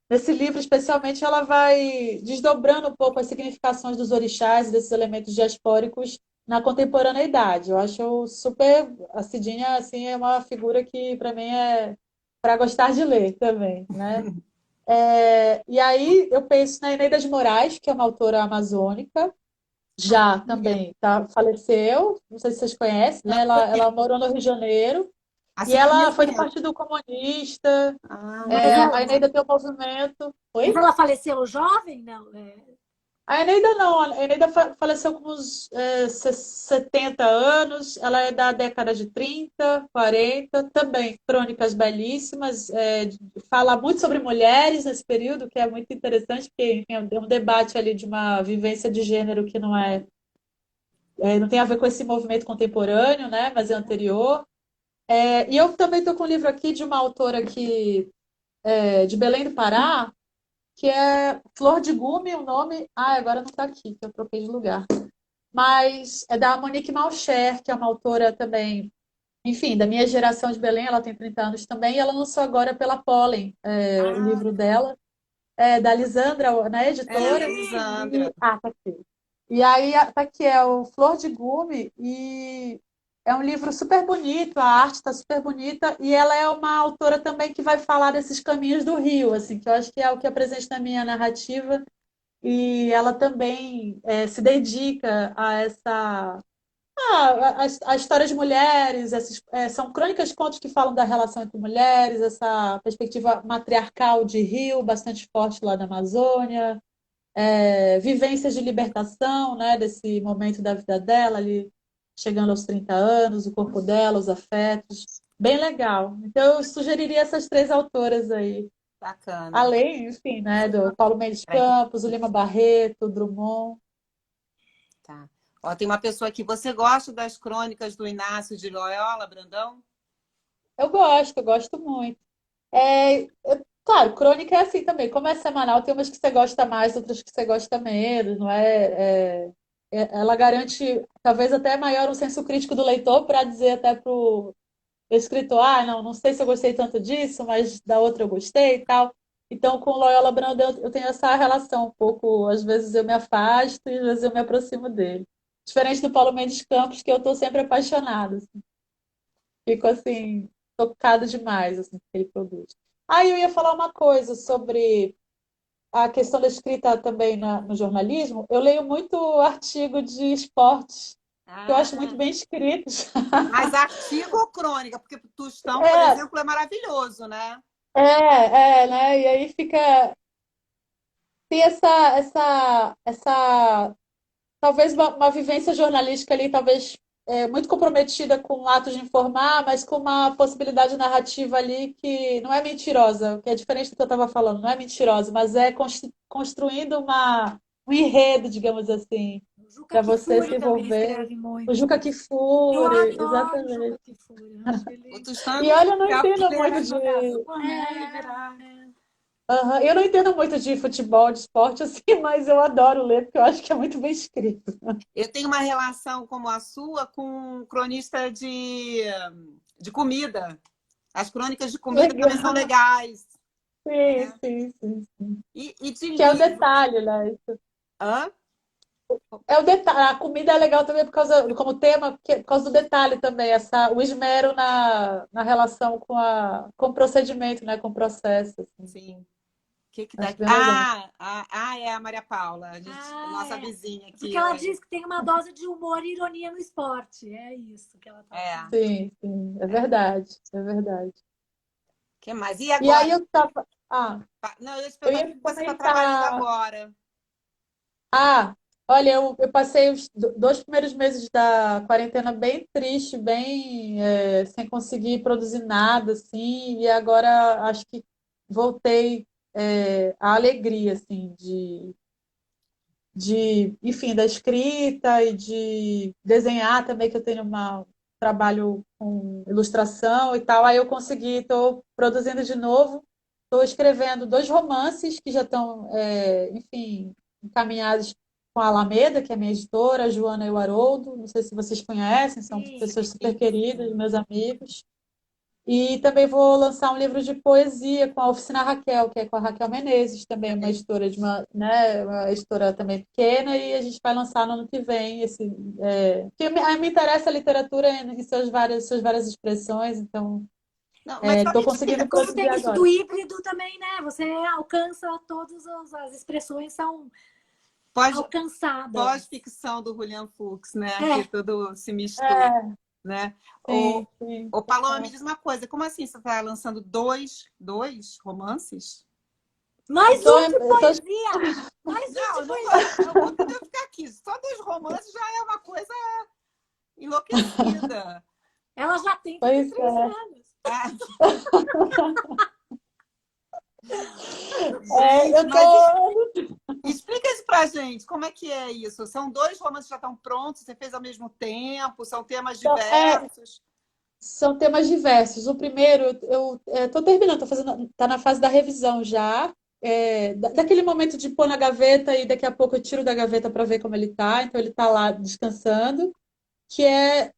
nesse livro, especialmente, ela vai desdobrando um pouco as significações dos orixás e desses elementos diaspóricos na contemporaneidade. Eu acho super. A Cidinha, assim, é uma figura que, para mim, é para gostar de ler também, né? E aí eu penso na Eneida de Moraes, que é uma autora amazônica, Já, também. Tá, faleceu, não sei se vocês conhecem, Não né? Ela conheço. morou no Rio de Janeiro e Assim, ela conheço foi do mesmo. Partido Comunista. Mas É, Ah, a ela, Eneida tem um movimento. mas Oi? ela faleceu jovem? Não. A Eneida não, a Eneida faleceu com uns 70 anos, ela é da década de 30, 40, também crônicas belíssimas, fala muito sobre mulheres nesse período, que é muito interessante, porque enfim, é um debate ali de uma vivência de gênero que não tem a ver com esse movimento contemporâneo, né, mas é anterior. E eu também estou com um livro aqui de uma autora de Belém do Pará, que é Flor de Gume, o nome. Ah, agora não está aqui, que eu troquei de lugar. Mas é da Monique Malcher, que é uma autora também, enfim, da minha geração de Belém, ela tem 30 anos também, e ela lançou agora pela Pollen, o ah, livro dela, da Lisandra, na editora, Lisandra. e... Ah, tá aqui. E aí, tá aqui, é o Flor de Gume, e é um livro super bonito, a arte está super bonita, e ela é uma autora também que vai falar desses caminhos do Rio, assim, que eu acho que é o que é presente na minha narrativa, e ela também se dedica a essa a história de mulheres, são crônicas de contos que falam da relação entre mulheres, essa perspectiva matriarcal de Rio, bastante forte lá na Amazônia, vivências de libertação, né, desse momento da vida dela, ali chegando aos 30 anos, o corpo dela, os afetos. Bem legal. Então, eu sugeriria essas três autoras aí. Bacana. Além, enfim, né, do Paulo Mendes Peraí, Campos, o Lima Barreto, o Drummond. tá. Ó, tem uma pessoa aqui. Você gosta das crônicas do Inácio de Loyola, Brandão? Eu gosto muito. Claro, crônica é assim também. Como é semanal, tem umas que você gosta mais, outras que você gosta menos, não ela garante talvez até maior um senso crítico do leitor para dizer até para o escritor, não sei se eu gostei tanto disso, mas da outra eu gostei e tal. Então, com Loyola Brandão, eu tenho essa relação um pouco, às vezes eu me afasto e às vezes eu me aproximo dele. Diferente do Paulo Mendes Campos, que eu estou sempre apaixonada. Assim. Fico assim, tocado demais assim, com o que ele produz. Aí eu ia falar uma coisa sobre a questão da escrita também no jornalismo. Eu leio muito artigo de esportes, que eu acho muito Ah, bem escritos. mas artigo ou crônica? Porque o Tostão, por É, exemplo, é maravilhoso, né? né? E aí fica. Tem talvez uma vivência jornalística ali, talvez muito comprometida com o ato de informar, mas com uma possibilidade narrativa ali que não é mentirosa, que é diferente do que eu estava falando, não é mentirosa, mas é construindo um enredo, digamos assim, O Juca para você Kfouri se também envolver. escreve O muito. Juca Eu Kfouri, adoro o Juca exatamente. Kfouri. Eu acho O ele. Tostão é E muito olha, eu não legal, porque entendo ele era muito de. jogador, né? E virar. Aham, eu não entendo muito de futebol, de esporte, assim, mas eu adoro ler, porque eu acho que é muito bem escrito. Eu tenho uma relação como a sua com um cronista de comida. As crônicas de comida também são Legal. legais, Sim, né? sim, sim. E de Que é o livro. detalhe, né? Hã? É o detalhe. A comida é legal também como tema, por causa do detalhe também, o esmero na relação com o procedimento, né? Com o processo. Assim. Sim. O que que tá Acho aqui? bem legal. É a Maria Paula, Ah, nossa é. vizinha Porque aqui ela hoje. diz que tem uma dose de humor e ironia no esporte. É isso que ela tá É. falando. Sim, sim, é verdade, é verdade. Que mais? E E aí agora? eu tava. Ah, Não, eu ia te eu perguntar o ia que você está trabalhando comentar. agora. Olha, eu passei os dois primeiros meses da quarentena bem triste, bem sem conseguir produzir nada, assim, e agora acho que voltei à alegria, assim, enfim, da escrita e de desenhar também, que eu tenho um trabalho com ilustração e tal, aí eu consegui, estou produzindo de novo, estou escrevendo dois romances que já estão, enfim, encaminhados com a Alameda, que é a minha editora, a Joana e o Haroldo, não sei se vocês conhecem, são Sim. pessoas super queridas, meus amigos. E também vou lançar um livro de poesia com a Oficina Raquel, que é com a Raquel Menezes, também uma editora uma editora também pequena, e a gente vai lançar no ano que vem que me interessa a literatura em suas várias expressões, então Não, mas só estou me conseguindo diga. Como produzir tem isso do agora. híbrido também, né? Você alcança todas as expressões, são alcançada. Pós-ficção do Julian Fuchs, né? É. Que tudo se mistura, É, né? sim, sim. Ô, Paloma, me diz uma coisa. Como assim você está lançando dois romances? Mais Tô, um de eu tô, poesia! Mais um Não, de eu não poesia! vou, eu vou poder ficar aqui. Só 2 romances já é uma coisa enlouquecida. Ela já tem pois 33 é. anos. Ah, É, gente, eu mas tô. explica isso pra gente. Como é que é isso? São 2 romances que já estão prontos? Você fez ao mesmo tempo? São temas É, diversos? são temas diversos. O primeiro, eu estou terminando, tá na fase da revisão já. Daquele momento de pôr na gaveta e daqui a pouco eu tiro da gaveta para ver como ele está. Então ele está lá descansando, que é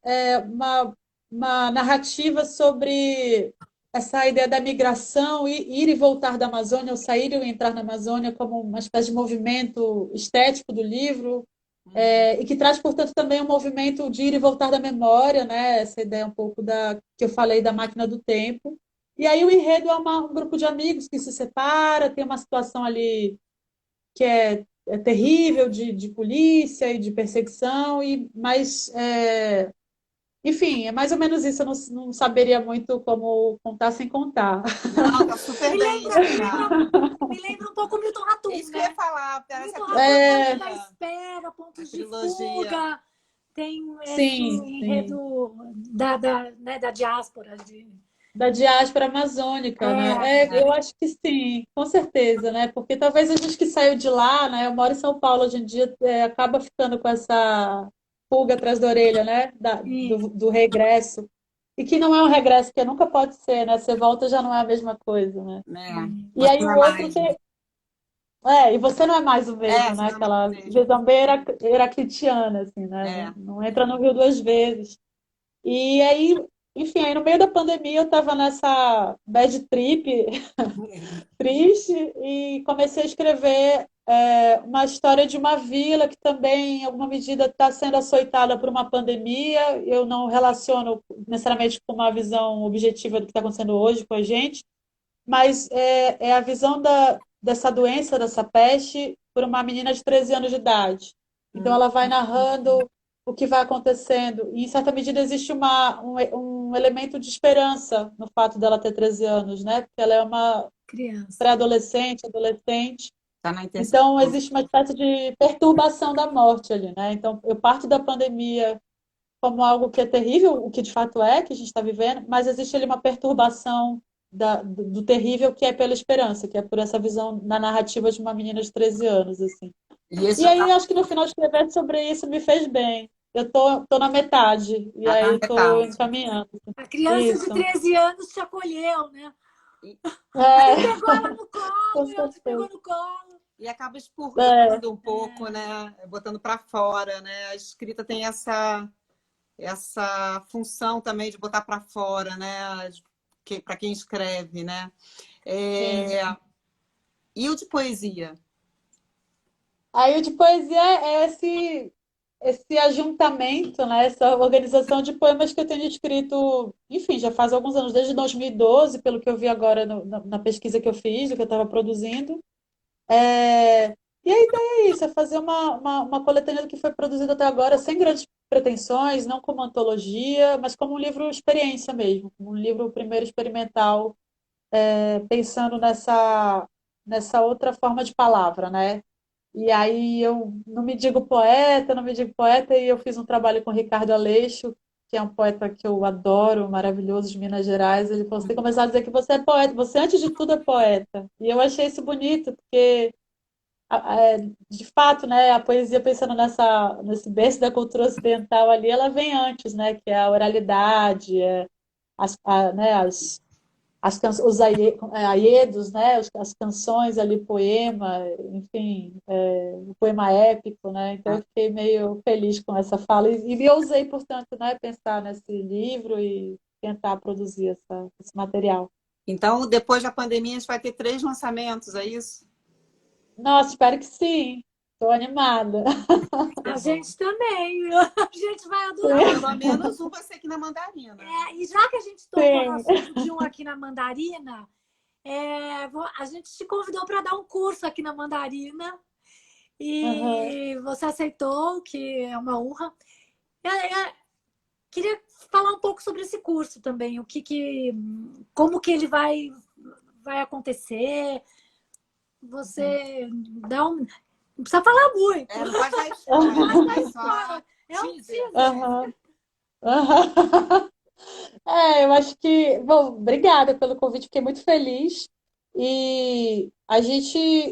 uma narrativa sobre essa ideia da migração, ir e voltar da Amazônia, ou sair e entrar na Amazônia como uma espécie de movimento estético do livro, e que traz, portanto, também um movimento de ir e voltar da memória, né? Essa ideia um pouco que eu falei da máquina do tempo. E aí o enredo é um grupo de amigos que se separa, tem uma situação ali que é terrível de polícia e de perseguição, enfim, é mais ou menos isso. Eu não saberia muito como contar sem contar. Não, tá super Me bem lembra, me explicado. lembra, me lembra um pouco o Milton Ratum, Isso que eu ia né? falar, parece a Milton Ratum, Pontos da trilogia. Espera, A Pontos de trilogia. Fuga, tem esse Sim, sim. enredo da diáspora. Da diáspora amazônica, né? Eu acho que sim, com certeza, né? Porque talvez a gente que saiu de lá, né? Eu moro em São Paulo hoje em dia, acaba ficando com essa pulga atrás da orelha, né? Sim. Do regresso. E que não é um regresso, que nunca pode ser, né? Você volta já não é a mesma coisa, né? Né? E Você aí não o é outro mais, né? tem. E você não é mais o mesmo, Você né? não é mais Aquela o mesmo. visão bem heraclitiana, assim, né? É. Não entra no rio 2 vezes. E aí, enfim, aí no meio da pandemia eu estava nessa bad trip triste e comecei a escrever uma história de uma vila que também, em alguma medida, está sendo açoitada por uma pandemia. Eu não relaciono necessariamente com uma visão objetiva do que está acontecendo hoje com a gente, mas é a visão dessa doença, dessa peste, por uma menina de 13 anos de idade. Então, ela vai narrando o que vai acontecendo. E, em certa medida, existe um elemento de esperança no fato dela ter 13 anos, né? Porque ela é uma Criança. pré-adolescente, adolescente. Tá na intenção. Então, existe uma espécie de perturbação da morte ali, né? Então, eu parto da pandemia como algo que é terrível, o que de fato é, que a gente está vivendo, mas existe ali uma perturbação do terrível que é pela esperança, que é por essa visão na narrativa de uma menina de 13 anos, assim. E esse E já aí, tá, acho que no final escrever sobre isso me fez bem. Eu tô na metade, e já tá na aí tô metade. encaminhando. A criança de Isso. 13 anos te acolheu, né? E, Você É, pegou ela no com colo e ela te pegou certeza. no colo. e acaba É, expurgando um pouco, né? Botando para fora, né? A escrita tem essa função também de botar para fora, né? Para quem escreve, né? sim. É, e o de poesia? Aí o de poesia é esse ajuntamento, né? Essa organização de poemas que eu tenho escrito, enfim, já faz alguns anos, desde 2012, pelo que eu vi agora na pesquisa que eu fiz, do que eu estava produzindo. E a ideia é isso, é fazer uma coletânea do que foi produzido até agora, sem grandes pretensões, não como antologia, mas como um livro experiência mesmo, como um livro primeiro experimental, pensando nessa outra forma de palavra, né? E aí eu não me digo poeta, e eu fiz um trabalho com o Ricardo Aleixo, que é um poeta que eu adoro, maravilhoso, de Minas Gerais. Ele falou: você tem que começar a dizer que você é poeta, você antes de tudo é poeta. E eu achei isso bonito, porque de fato, né, a poesia, pensando nesse berço da cultura ocidental ali, ela vem antes, né, que é a oralidade, né, aiedos, né, as canções ali, poema, enfim, o poema épico, né, então eu fiquei meio feliz com essa fala e me ousei, portanto, né, pensar nesse livro e tentar produzir esse material. Então, depois da pandemia, a gente vai ter 3 lançamentos, é isso? Nossa, espero que sim, estou animada. A gente também. A gente vai Ah, adorar. pelo menos um vai ser aqui na Mandarina. E já que a gente tocou no Sim, assunto de um aqui na Mandarina, a gente te convidou para dar um curso aqui na Mandarina. Aham. E você aceitou, que é uma honra. Queria falar um pouco sobre esse curso também, como que ele vai acontecer. Você dá um. Não precisa falar muito. Não pode dar Não pode dar spoiler, só spoiler. É um teaser. teaser. Aham. Aham. Eu acho que, bom, obrigada pelo convite, fiquei muito feliz. E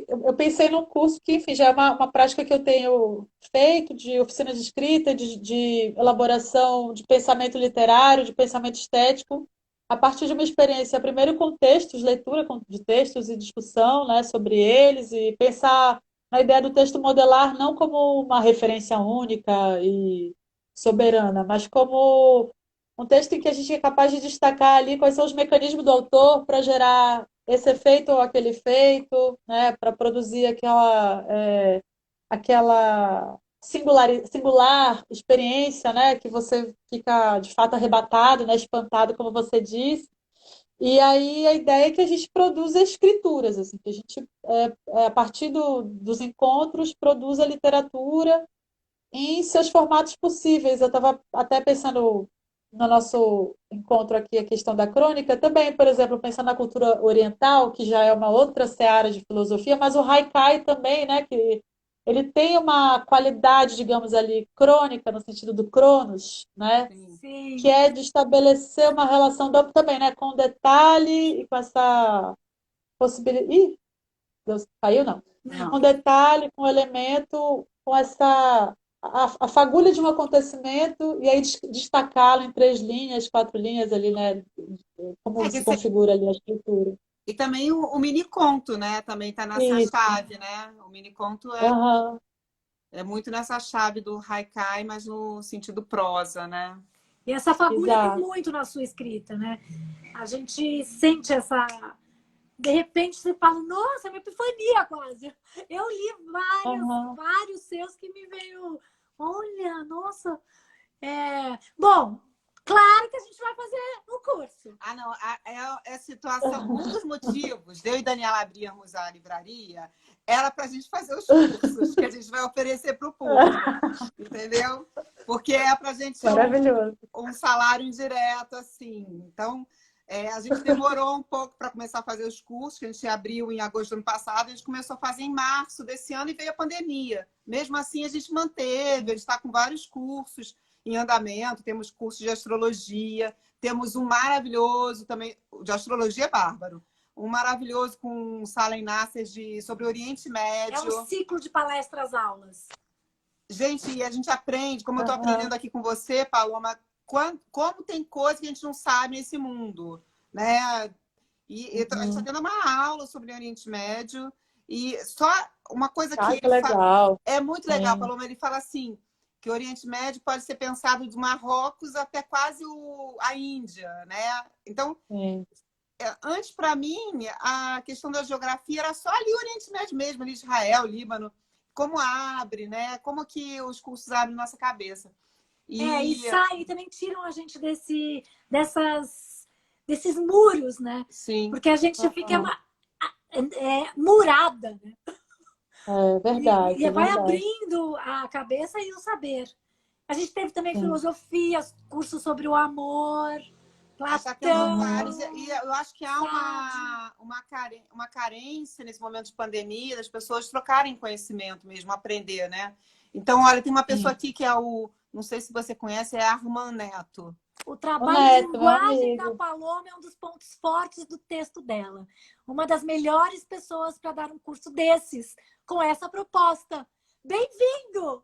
eu pensei num curso que, enfim, já é uma prática que eu tenho feito de oficina de escrita, de elaboração de pensamento literário, de pensamento estético, a partir de uma experiência, primeiro com textos, leitura de textos e discussão, né, sobre eles, e pensar na ideia do texto modelar não como uma referência única e soberana, mas como um texto em que a gente é capaz de destacar ali quais são os mecanismos do autor para gerar esse efeito ou aquele efeito, né, para produzir aquela singular experiência, né, que você fica de fato arrebatado, né, espantado, como você disse. E aí a ideia é que a gente produza escrituras, assim, que a gente, a partir dos encontros, produza literatura em seus formatos possíveis. Eu estava até pensando no nosso encontro aqui, a questão da crônica, também, por exemplo, pensando na cultura oriental, que já é uma outra seara de filosofia, mas o haikai também, né, que ele tem uma qualidade, digamos ali, crônica, no sentido do cronos, né, Sim. que Sim. é de estabelecer uma relação também, né, com o detalhe e com essa possibilidade. Ih, Deus, caiu não. Não. Com detalhe, com elemento, com essa a fagulha de um acontecimento e aí destacá-lo em 3 linhas, 4 linhas ali, né? Como se Que você configura ali a escritura. E também o mini conto, né? Também está nessa Isso. chave, né? O mini conto Aham. é muito nessa chave do haikai, mas no sentido prosa, né? E essa fagulha tem Exato. muito na sua escrita, né? A gente sente essa. De repente você fala, nossa, é uma epifania quase. Eu li Aham. vários seus que me veio. Olha, nossa. Bom, claro que a gente vai fazer um curso. Ah, não, é a situação. Um dos motivos de eu e Daniela abrirmos a livraria era para a gente fazer os cursos que a gente vai oferecer para o público, entendeu? Porque é para a gente Maravilhoso. um salário indireto, assim. Então, a gente demorou um pouco para começar a fazer os cursos, que a gente abriu em agosto do ano passado, a gente começou a fazer em março desse ano e veio a pandemia. Mesmo assim, a gente manteve, a gente está com vários cursos em andamento, temos cursos de astrologia, temos um maravilhoso também, de astrologia é bárbaro, um maravilhoso com Salem Nasser sobre o Oriente É um Médio. ciclo de palestras aulas. Gente, e a gente aprende, como eu estou Aham. aprendendo aqui com você, Paloma, como tem coisa que a gente não sabe nesse mundo, né? E a gente está Uhum. tendo uma aula sobre o Oriente Médio e só uma coisa que Ah, que ele fala legal. é muito legal, Sim. Paloma, ele fala assim que o Oriente Médio pode ser pensado de Marrocos até quase a Índia, né? Então, Sim. antes para mim a questão da geografia era só ali o Oriente Médio mesmo, ali Israel, Líbano, como abre, né? Como que os cursos abrem nossa cabeça. E E saem, e também tiram a gente desses muros, né? sim, Porque a gente fica Aham. murada, né? É verdade, E é vai verdade. abrindo a cabeça e o saber. A gente teve também Sim. filosofia, curso sobre o amor, a gente está tendo Aham. vários, Platão, e eu acho que há Sade. uma carência nesse momento de pandemia das pessoas trocarem conhecimento mesmo, aprender, né? Então, olha, tem uma pessoa Sim. aqui que não sei se você conhece, é Arman Neto. O O trabalho de Neto, meu linguagem da amigo. Paloma é um dos pontos fortes do texto dela. Uma das melhores pessoas para dar um curso desses, com essa proposta. Bem-vindo!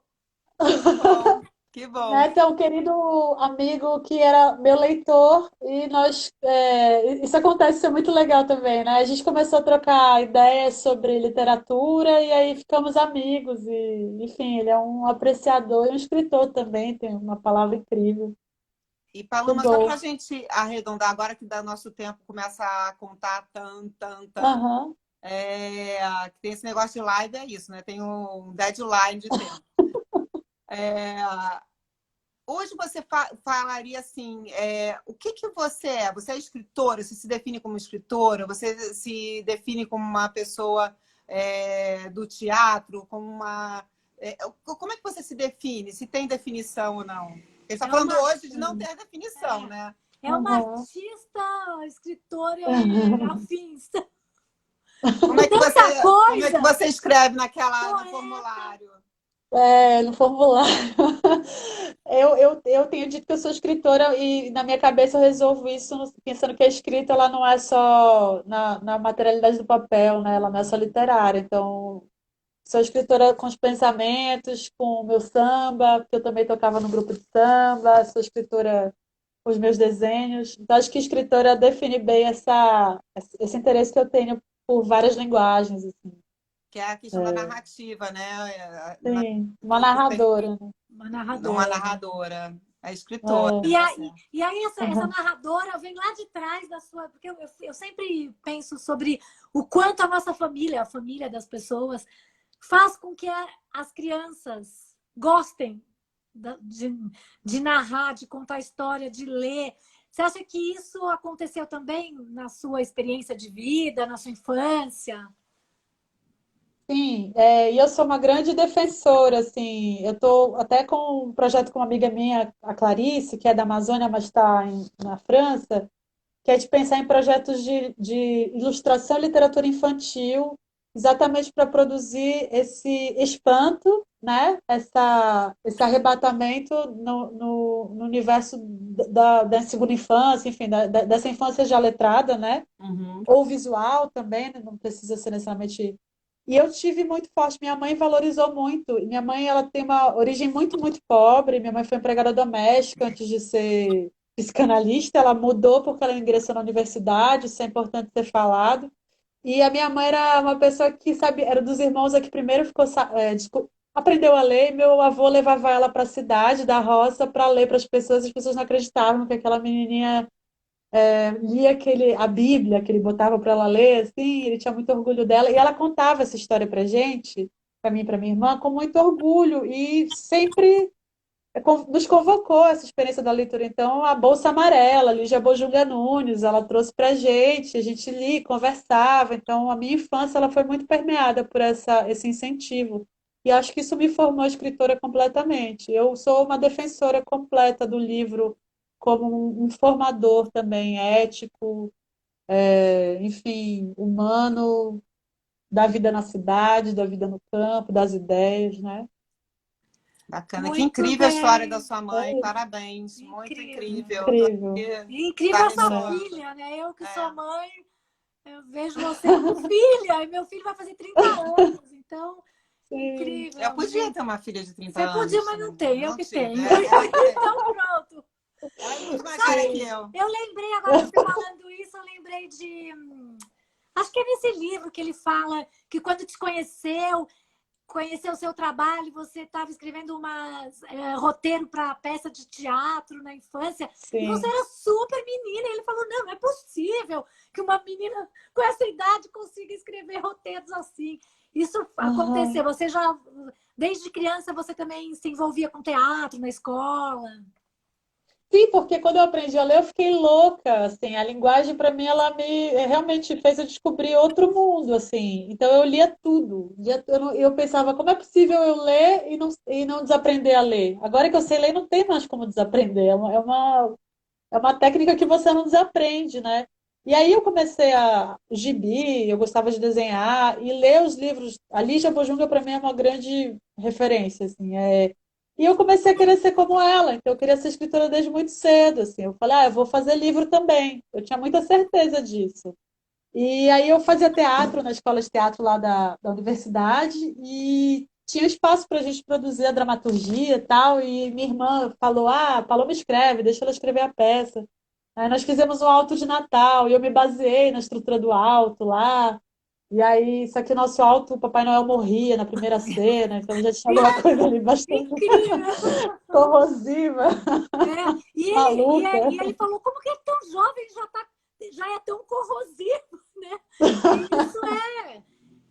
Que bom, que bom. Neto é um querido amigo que era meu leitor e isso acontece, isso é muito legal também, né? A gente começou a trocar ideias sobre literatura e aí ficamos amigos e, enfim, ele é um apreciador e um escritor também, tem uma palavra incrível. E, Muito Paloma, só para bom. a gente arredondar, agora que dá nosso tempo começa a contar Aham. que tem esse negócio de live, é isso, né? Tem um deadline de tempo. É, hoje você falaria assim, o que você é? Você é escritora? Você se define como escritora? Você se define como uma pessoa do teatro como uma... como é que você se define? Se tem definição ou não? Ele está falando hoje de não ter definição, né? É uma artista, escritora e afins. Como é que Tanta coisa! você escreve no formulário? No formulário. Eu tenho dito que eu sou escritora e na minha cabeça eu resolvo isso pensando que a escrita ela não é só na materialidade do papel, né? Ela não é só literária. Então, sou escritora com os pensamentos, com o meu samba, porque eu também tocava no grupo de samba, sou escritora com os meus desenhos. Então, acho que escritora define bem esse interesse que eu tenho por várias linguagens. Assim. Que é a questão da narrativa, né? Sim, uma narradora. Né? Uma narradora. Uma narradora. A escritora. E aí essa narradora vem lá de trás da sua... Porque eu sempre penso sobre o quanto a nossa família, a família das pessoas, faz com que as crianças gostem de narrar, de contar história, de ler. Você acha que isso aconteceu também na sua experiência de vida, na sua infância? Sim, e eu sou uma grande defensora, assim, eu estou até com um projeto com uma amiga minha, a Clarice, que é da Amazônia, mas está na França, que é de pensar em projetos de ilustração e literatura infantil, exatamente para produzir esse espanto, né? Esse arrebatamento no universo da segunda infância, enfim, dessa infância já letrada, né? Uhum. Ou visual também, né? Não precisa ser necessariamente. E eu tive muito forte. Minha mãe valorizou muito. Minha mãe, ela tem uma origem muito, muito pobre. Minha mãe foi empregada doméstica antes de ser psicanalista. Ela mudou porque ela ingressou na universidade. Isso é importante ser falado. E a minha mãe era uma pessoa que sabe, era dos irmãos a que primeiro aprendeu a ler. E meu avô levava ela para a cidade da roça para ler para as pessoas. As pessoas não acreditavam que aquela menininha lia a Bíblia que ele botava para ela ler, assim, ele tinha muito orgulho dela, e ela contava essa história para gente, para mim e para minha irmã, com muito orgulho, e sempre nos convocou essa experiência da leitura. Então, a Bolsa Amarela, a Lígia Bojunga Nunes, ela trouxe para a gente lia, conversava, então a minha infância ela foi muito permeada por esse incentivo. E acho que isso me formou escritora completamente. Eu sou uma defensora completa do livro como um formador também ético, enfim, humano, da vida na cidade, da vida no campo, das ideias, né? Bacana. Que Muito incrível a história da bem. sua mãe. Parabéns. Muito incrível. Incrível. Incrível a sua filha, né? Eu que sou mãe, eu vejo você como filha, e meu filho vai fazer 30 anos, então, incrível. Eu podia ter uma filha de 30 Você anos. podia, mas não tem, eu que tenho. Então, pronto. Ela é muito mais velha que eu. Eu lembrei, agora você falando isso, eu lembrei de... Acho que é nesse livro que ele fala que quando te conheceu o seu trabalho, você estava escrevendo roteiro para peça de teatro na infância, Sim. e você era super menina, e ele falou, não é possível que uma menina com essa idade consiga escrever roteiros assim. Isso aconteceu, você já, desde criança, você também se envolvia com teatro na escola? Sim, porque quando eu aprendi a ler, eu fiquei louca, assim, a linguagem para mim ela me realmente fez eu descobrir outro mundo, assim. Então eu lia tudo. Eu pensava, como é possível eu ler e não desaprender a ler? Agora que eu sei ler, não tem mais como desaprender. É uma técnica que você não desaprende, né? E aí eu comecei a gibi, eu gostava de desenhar e ler os livros. A Lígia Bojunga para mim é uma grande referência, assim. E eu comecei a querer ser como ela, então eu queria ser escritora desde muito cedo, assim. Eu falei, eu vou fazer livro também. Eu tinha muita certeza disso. E aí eu fazia teatro na escola de teatro lá da universidade e tinha espaço para a gente produzir a dramaturgia e tal. E minha irmã falou, Paloma escreve, deixa ela escrever a peça. Aí nós fizemos um alto de Natal e eu me baseei na estrutura do alto lá. E aí, só que o nosso alto, o Papai Noel morria na primeira cena, então já tinha alguma coisa ali bastante corrosiva, maluca. E ele falou, como que é tão jovem, já é tão corrosivo, né?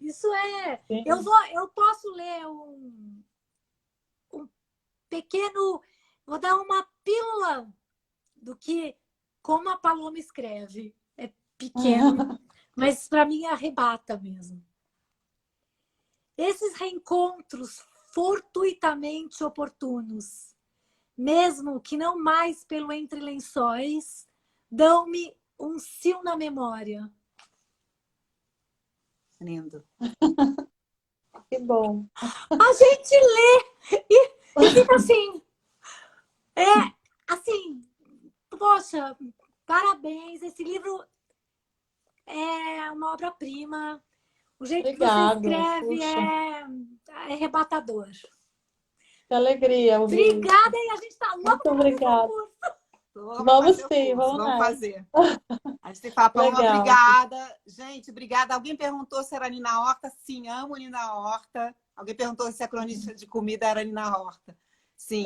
Isso é. Eu posso ler um pequeno, vou dar uma pílula do que como a Paloma escreve. É pequeno, mas para mim arrebata mesmo. Esses reencontros fortuitamente oportunos, mesmo que não mais pelo entre lençóis, dão-me um cio na memória. Lindo. Que bom. A gente lê e fica assim. Assim, poxa, parabéns. Esse livro é uma obra-prima. O jeito que você Obrigada. escreve Puxa, é arrebatador. que alegria ouvir isso. Obrigada e a gente tá louco Muito pra fazer obrigada. concurso. Vamos fazer o sim, curso, vamos vamos nessa. fazer. A gente tem que falar, Paloma, Legal. obrigada. Gente, obrigada. Alguém perguntou se era Nina Horta? Sim, amo Nina Horta. Alguém perguntou se a cronista de comida era Nina Horta. Sim,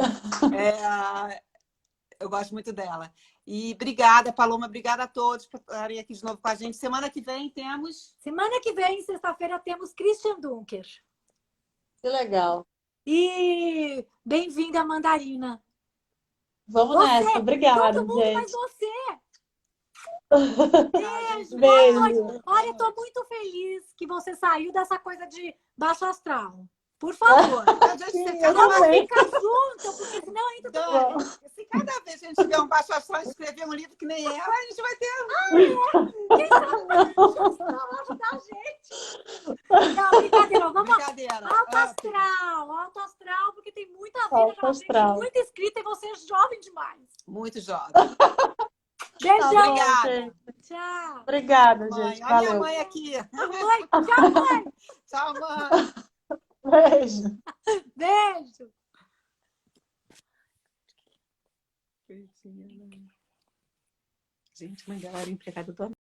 eu gosto muito dela. E obrigada, Paloma, obrigada a todos por estarem aqui de novo com a gente. Semana que vem temos... Semana que vem, sexta-feira, temos Christian Dunker. Que legal. E bem-vinda, Mandarina. Vamos nessa. Obrigada, Todo mundo, gente. mas você. Beijo. Beijo. Boa noite. Olha, eu tô muito feliz que você saiu dessa coisa de baixo astral. Por favor. Sim, eu Vamos também. ficar juntos, porque senão ainda Dani, se cada vez que a gente tiver um baixo astral e escrever um livro que nem ela, a gente vai ter... Quem sabe baixo astral ajudar a gente. Não, brincadeira. Vamos Brincadeira. alto astral, porque tem muita vida Alto pela frente, astral. muita escrita e você é jovem demais. Muito jovem. Beijão. Tá bom, Obrigada. gente. Tchau. Obrigada, Mãe. gente. Olha a minha Valeu. mãe aqui. Mãe, tchau, mãe. Tchau, mãe. Beijo. Beijo. Gente, mãe dela era empregada do